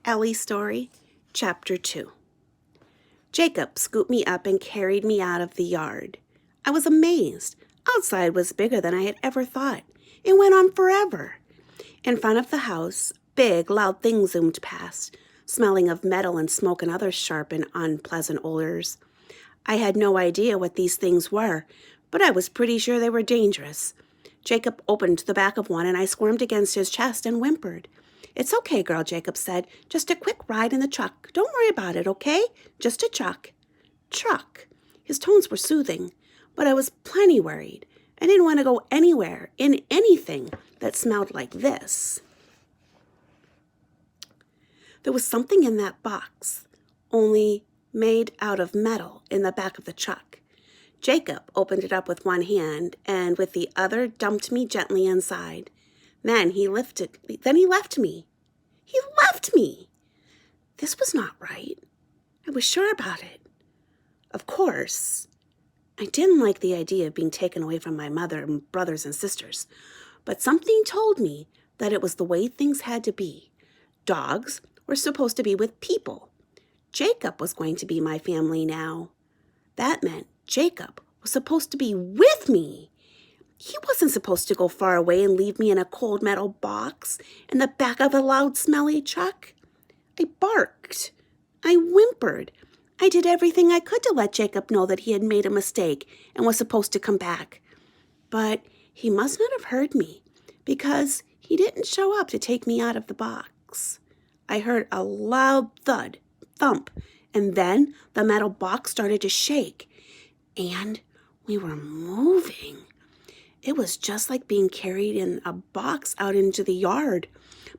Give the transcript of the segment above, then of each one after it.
Ellie story, Chapter 2. Jacob scooped me up and carried me out of the yard. I was amazed. Outside was bigger than I had ever thought. It went on forever. In front of the house, big, loud things zoomed past, smelling of metal and smoke and other sharp and unpleasant odors. I had no idea what these things were, but I was pretty sure they were dangerous. Jacob opened the back of one, and I squirmed against his chest and whimpered. "It's okay, girl," Jacob said. "Just a quick ride in the truck. Don't worry about it, okay? Just a truck." Truck. His tones were soothing, but I was plenty worried. I didn't want to go anywhere in anything that smelled like this. There was something in that box, only made out of metal, in the back of the truck. Jacob opened it up with one hand and with the other dumped me gently inside. Then he left me. He left me. This was not right. I was sure about it. Of course, I didn't like the idea of being taken away from my mother and brothers and sisters, but something told me that it was the way things had to be. Dogs were supposed to be with people. Jacob was going to be my family now. That meant Jacob was supposed to be with me. He wasn't supposed to go far away and leave me in a cold metal box in the back of a loud, smelly truck. I barked. I whimpered. I did everything I could to let Jacob know that he had made a mistake and was supposed to come back. But he must not have heard me, because he didn't show up to take me out of the box. I heard a loud thump, and then the metal box started to shake, and we were moving. It was just like being carried in a box out into the yard,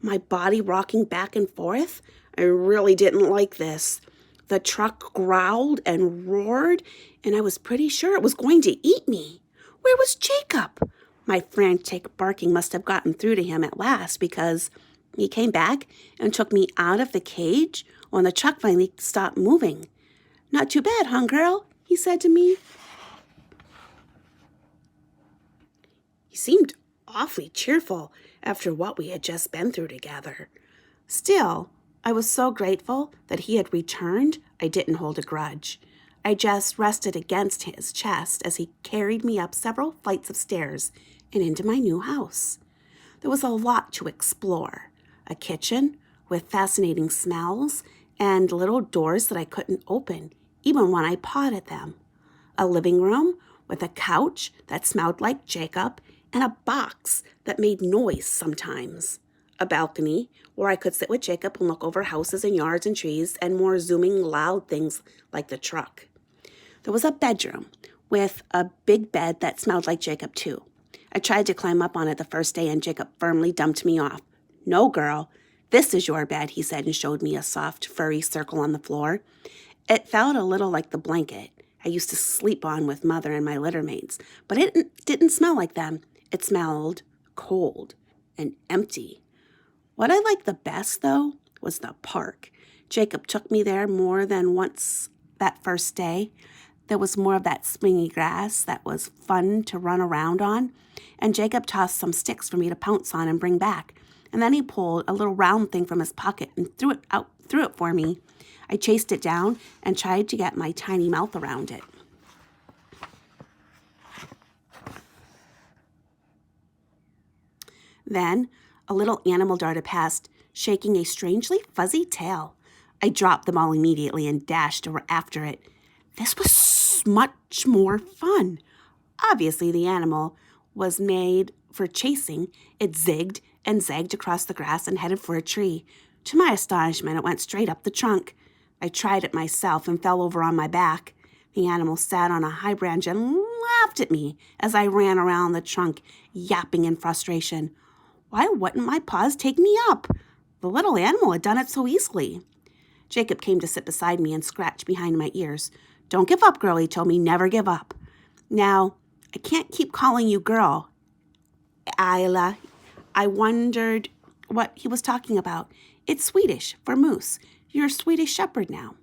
my body rocking back and forth. I really didn't like this. The truck growled and roared, and I was pretty sure it was going to eat me. Where was Jacob? My frantic barking must have gotten through to him at last, because he came back and took me out of the cage when the truck finally stopped moving. "Not too bad, huh, girl?" he said to me. He seemed awfully cheerful after what we had just been through together. Still, I was so grateful that he had returned, I didn't hold a grudge. I just rested against his chest as he carried me up several flights of stairs and into my new house. There was a lot to explore. A kitchen with fascinating smells and little doors that I couldn't open, even when I pawed at them. A living room with a couch that smelled like Jacob and a box that made noise sometimes. A balcony where I could sit with Jacob and look over houses and yards and trees and more zooming loud things like the truck. There was a bedroom with a big bed that smelled like Jacob too. I tried to climb up on it the first day, and Jacob firmly dumped me off. "No, girl, this is your bed," he said, and showed me a soft, furry circle on the floor. It felt a little like the blanket I used to sleep on with Mother and my litter mates, but it didn't smell like them. It smelled cold and empty. What I liked the best, though, was the park. Jacob took me there more than once that first day. There was more of that springy grass that was fun to run around on, and Jacob tossed some sticks for me to pounce on and bring back. And then he pulled a little round thing from his pocket and threw it for me. I chased it down and tried to get my tiny mouth around it. Then a little animal darted past, shaking a strangely fuzzy tail. I dropped them all immediately and dashed after it. This was much more fun. Obviously, the animal was made for chasing. It zigged and zagged across the grass and headed for a tree. To my astonishment, it went straight up the trunk. I tried it myself and fell over on my back. The animal sat on a high branch and laughed at me as I ran around the trunk, yapping in frustration. Why wouldn't my paws take me up? The little animal had done it so easily. Jacob came to sit beside me and scratched behind my ears. "Don't give up, girl," he told me. "Never give up." Now, I can't keep calling you girl, Isla. I wondered what he was talking about. It's Swedish for moose. You're a Swedish shepherd now.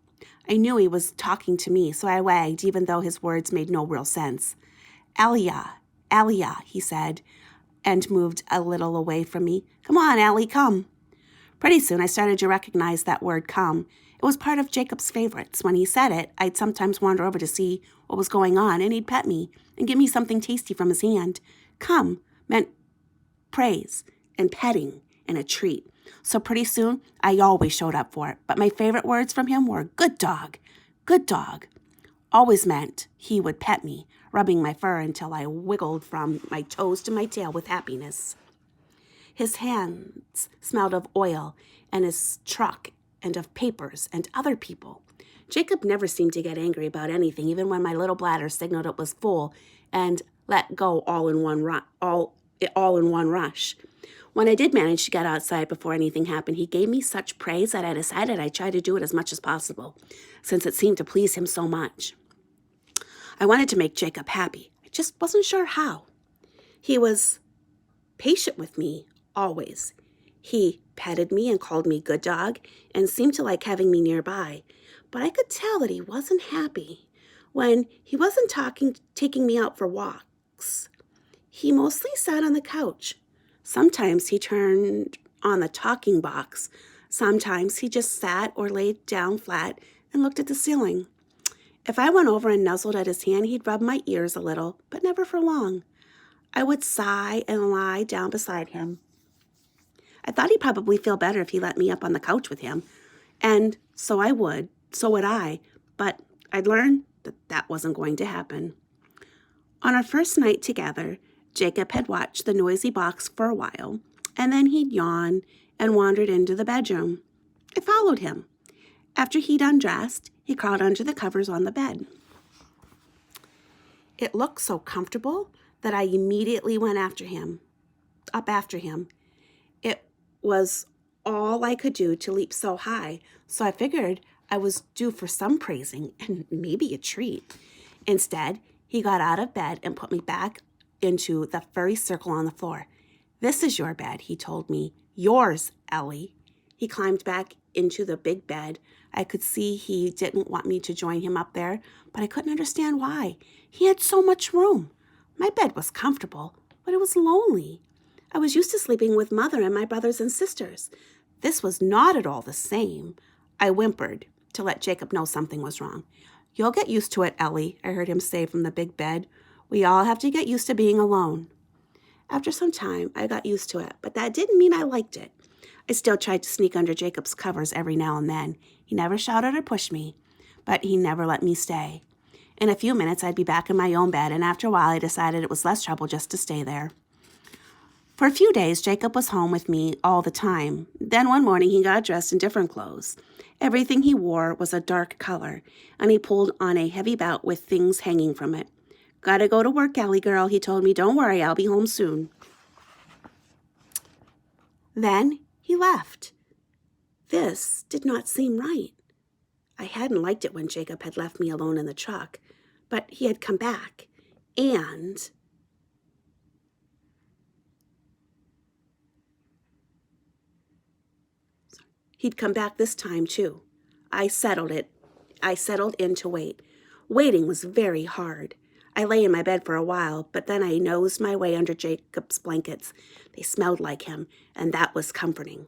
I knew he was talking to me, so I wagged, even though his words made no real sense. Elia, he said, and moved a little away from me. "Come on, Ellie, come." Pretty soon I started to recognize that word come. It was part of Jacob's favorites. When he said it, I'd sometimes wander over to see what was going on, and he'd pet me and give me something tasty from his hand. Come meant praise and petting and a treat. So pretty soon, I always showed up for it. But my favorite words from him were good dog, good dog. Always meant he would pet me, rubbing my fur until I wiggled from my toes to my tail with happiness. His hands smelled of oil and his truck and of papers and other people. Jacob never seemed to get angry about anything, even when my little bladder signaled it was full and let go all in one rush. When I did manage to get outside before anything happened, he gave me such praise that I decided I'd try to do it as much as possible, since it seemed to please him so much. I wanted to make Jacob happy. I just wasn't sure how. He was patient with me, always. He petted me and called me good dog and seemed to like having me nearby, but I could tell that he wasn't happy. When he wasn't taking me out for walks, he mostly sat on the couch. Sometimes he turned on the talking box. Sometimes he just sat or laid down flat and looked at the ceiling. If I went over and nuzzled at his hand, he'd rub my ears a little, but never for long. I would sigh and lie down beside him. I thought he'd probably feel better if he let me up on the couch with him, and so would I, but I'd learned that that wasn't going to happen. On our first night together, Jacob had watched the noisy box for a while, and then he'd yawn and wandered into the bedroom. I followed him. After he'd undressed, he crawled under the covers on the bed. It looked so comfortable that I immediately went up after him. It was all I could do to leap so high, so I figured I was due for some praising and maybe a treat. Instead, he got out of bed and put me back into the furry circle on the floor. "This is your bed," he told me. "Yours, Ellie." He climbed back into the big bed. I could see he didn't want me to join him up there, but I couldn't understand why. He had so much room. My bed was comfortable, but it was lonely. I was used to sleeping with Mother and my brothers and sisters. This was not at all the same. I whimpered to let Jacob know something was wrong. "You'll get used to it, Ellie," I heard him say from the big bed. "We all have to get used to being alone." After some time, I got used to it, but that didn't mean I liked it. I still tried to sneak under Jacob's covers every now and then. He never shouted or pushed me, but he never let me stay. In a few minutes, I'd be back in my own bed, and after a while, I decided it was less trouble just to stay there. For a few days, Jacob was home with me all the time. Then one morning, he got dressed in different clothes. Everything he wore was a dark color, and he pulled on a heavy belt with things hanging from it. "Gotta go to work, Ellie girl," he told me. "Don't worry, I'll be home soon." Then he left. This did not seem right. I hadn't liked it when Jacob had left me alone in the truck, but he had come back, and he'd come back this time too. I settled in to wait. Waiting was very hard. I lay in my bed for a while, but then I nosed my way under Jacob's blankets. They smelled like him, and that was comforting.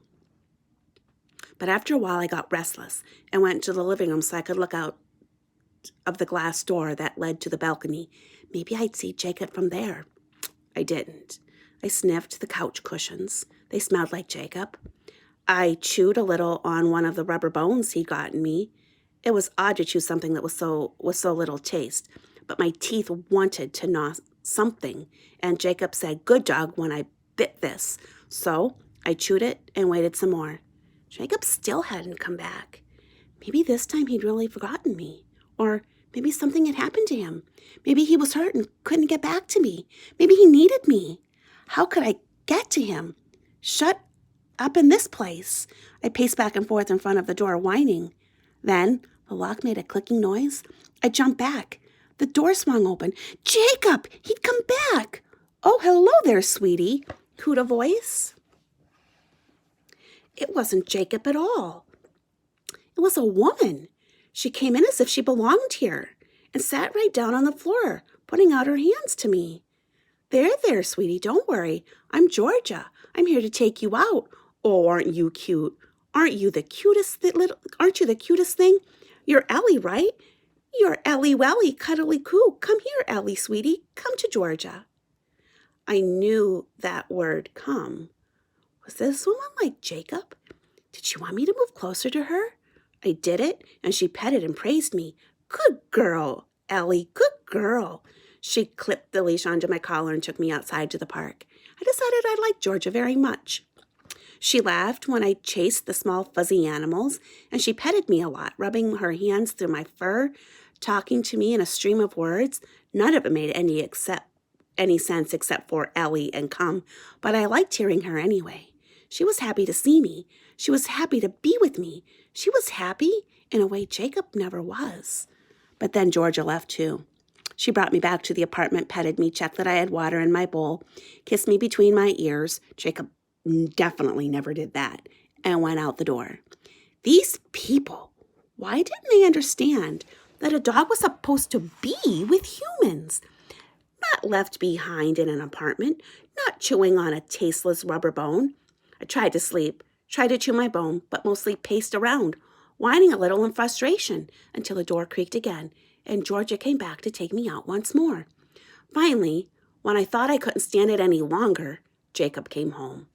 But after a while, I got restless and went to the living room so I could look out of the glass door that led to the balcony. Maybe I'd see Jacob from there. I didn't. I sniffed the couch cushions. They smelled like Jacob. I chewed a little on one of the rubber bones he'd gotten me. It was odd to chew something that was so little taste, but my teeth wanted to gnaw something, and Jacob said, "Good dog," when I bit this. So I chewed it and waited some more. Jacob still hadn't come back. Maybe this time he'd really forgotten me, or maybe something had happened to him. Maybe he was hurt and couldn't get back to me. Maybe he needed me. How could I get to him? Shut up in this place. I paced back and forth in front of the door, whining. Then the lock made a clicking noise. I jumped back. The door swung open. Jacob! He'd come back! "Oh, hello there, sweetie," cooed a voice. It wasn't Jacob at all. It was a woman. She came in as if she belonged here and sat right down on the floor, putting out her hands to me. There, sweetie, don't worry. I'm Georgia. I'm here to take you out." "Oh, aren't you cute?" Aren't you the cutest thing? You're Ellie, right? You're Ellie Welly, cuddly coo. Come here, Ellie, sweetie. Come to Georgia. I knew that word, come. Was this woman like Jacob? Did she want me to move closer to her? I did it, and she petted and praised me. Good girl, Ellie, good girl. She clipped the leash onto my collar and took me outside to the park. I decided I liked Georgia very much. She laughed when I chased the small fuzzy animals, and she petted me a lot, rubbing her hands through my fur, talking to me in a stream of words. None of it made any sense except for Ellie and come, but I liked hearing her anyway. She was happy to see me. She was happy to be with me. She was happy in a way Jacob never was. But then Georgia left too. She brought me back to the apartment, petted me, checked that I had water in my bowl, kissed me between my ears. Jacob definitely never did that, and went out the door. These people, why didn't they understand that a dog was supposed to be with humans? Not left behind in an apartment, not chewing on a tasteless rubber bone. I tried to sleep, tried to chew my bone, but mostly paced around, whining a little in frustration until the door creaked again, and Georgia came back to take me out once more. Finally, when I thought I couldn't stand it any longer, Jacob came home.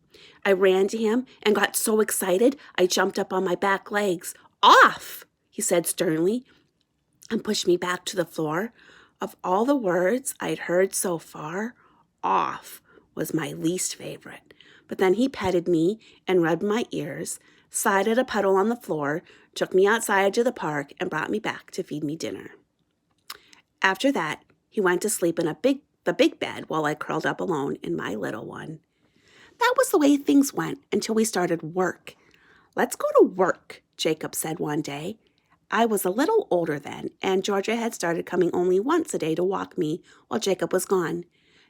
I ran to him and got so excited I jumped up on my back legs. Off, he said sternly, and pushed me back to the floor. Of all the words I'd heard so far, off was my least favorite. But then he petted me and rubbed my ears, sighed at a puddle on the floor, took me outside to the park, and brought me back to feed me dinner. After that, he went to sleep in the big bed while I curled up alone in my little one. That was the way things went until we started work. Let's go to work, Jacob said one day. I was a little older then, and Georgia had started coming only once a day to walk me while Jacob was gone.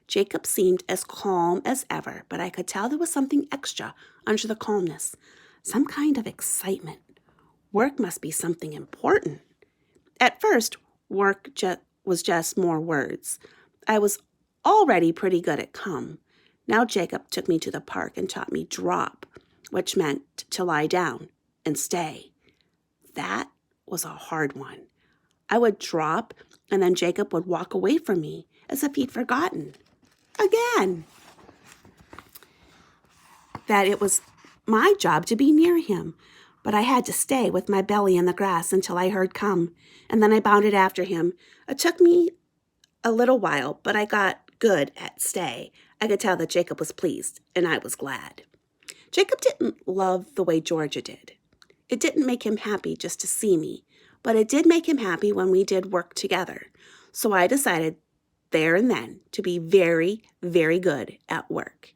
Jacob seemed as calm as ever, but I could tell there was something extra under the calmness, some kind of excitement. Work must be something important. At first, work was just more words. I was already pretty good at come. Now Jacob took me to the park and taught me drop, which meant to lie down and stay. That was a hard one. I would drop, and then Jacob would walk away from me as if he'd forgotten. Again. That it was my job to be near him, but I had to stay with my belly in the grass until I heard come, and then I bounded after him. It took me a little while, but I got good at stay. I could tell that Jacob was pleased, and I was glad. Jacob didn't love the way Georgia did. It didn't make him happy just to see me, but it did make him happy when we did work together. So I decided there and then to be very, very good at work.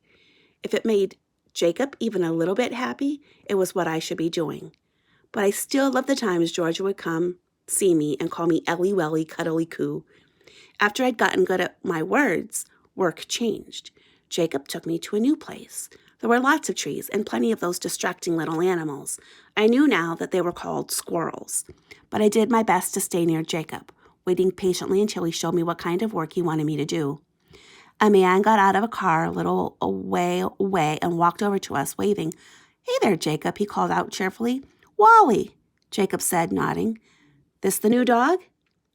If it made Jacob even a little bit happy, it was what I should be doing. But I still loved the times Georgia would come, see me, and call me Ellie Welly, cuddly coo. After I'd gotten good at my words, work changed. Jacob took me to a new place. There were lots of trees and plenty of those distracting little animals. I knew now that they were called squirrels, but I did my best to stay near Jacob, waiting patiently until he showed me what kind of work he wanted me to do. A man got out of a car a little way away and walked over to us, waving. "Hey there, Jacob," he called out cheerfully. "Wally," Jacob said, nodding. "This the new dog?"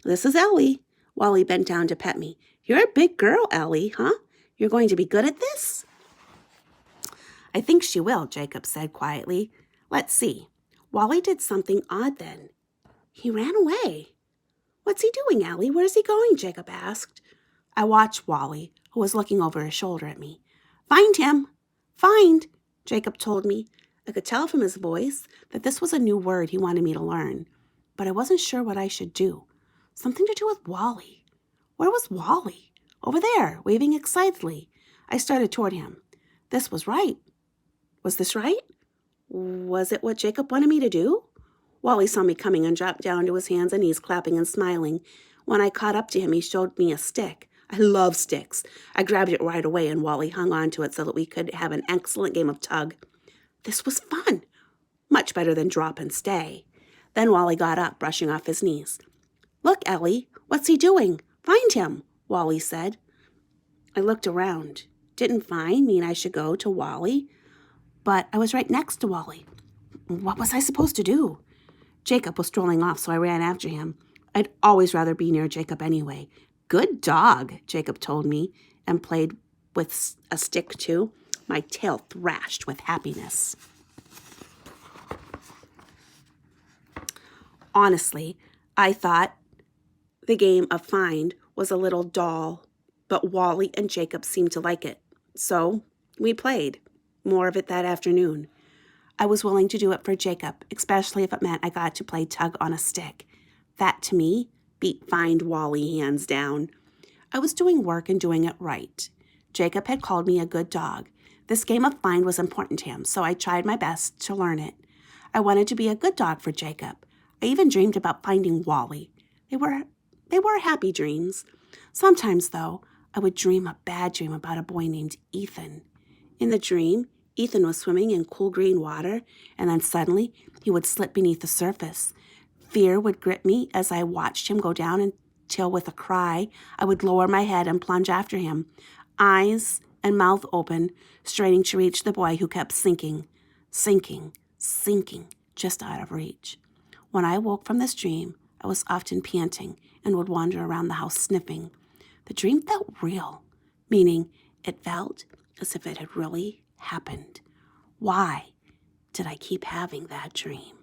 "This is Ellie." Wally bent down to pet me. "You're a big girl, Ellie, huh? You're going to be good at this?" "I think she will," Jacob said quietly. "Let's see." Wally did something odd then. He ran away. "What's he doing, Ellie? Where's he going?" Jacob asked. I watched Wally, who was looking over his shoulder at me. "Find him! Find!" Jacob told me. I could tell from his voice that this was a new word he wanted me to learn, but I wasn't sure what I should do. Something to do with Wally. Where was Wally? Over there, waving excitedly. I started toward him. This was right. Was this right? Was it what Jacob wanted me to do? Wally saw me coming and dropped down to his hands and knees, clapping and smiling. When I caught up to him, he showed me a stick. I love sticks. I grabbed it right away, and Wally hung on to it so that we could have an excellent game of tug. This was fun. Much better than drop and stay. Then Wally got up, brushing off his knees. "Look, Ellie, what's he doing? Find him," Wally said. I looked around. Didn't find mean I should go to Wally? But I was right next to Wally. What was I supposed to do? Jacob was strolling off, so I ran after him. I'd always rather be near Jacob anyway. Good dog, Jacob told me, and played with a stick too. My tail thrashed with happiness. Honestly, I thought the game of find was a little dull, but Wally and Jacob seemed to like it. So we played more of it that afternoon. I was willing to do it for Jacob, especially if it meant I got to play tug on a stick. That, to me, beat find Wally hands down. I was doing work and doing it right. Jacob had called me a good dog. This game of find was important to him, so I tried my best to learn it. I wanted to be a good dog for Jacob. I even dreamed about finding Wally. They were happy dreams. Sometimes, though, I would dream a bad dream about a boy named Ethan. In the dream, Ethan was swimming in cool green water, and then suddenly he would slip beneath the surface. Fear would grip me as I watched him go down until, with a cry, I would lower my head and plunge after him, eyes and mouth open, straining to reach the boy who kept sinking, just out of reach. When I woke from this dream, I was often panting and would wander around the house sniffing. The dream felt real, meaning it felt as if it had really happened. Why did I keep having that dream?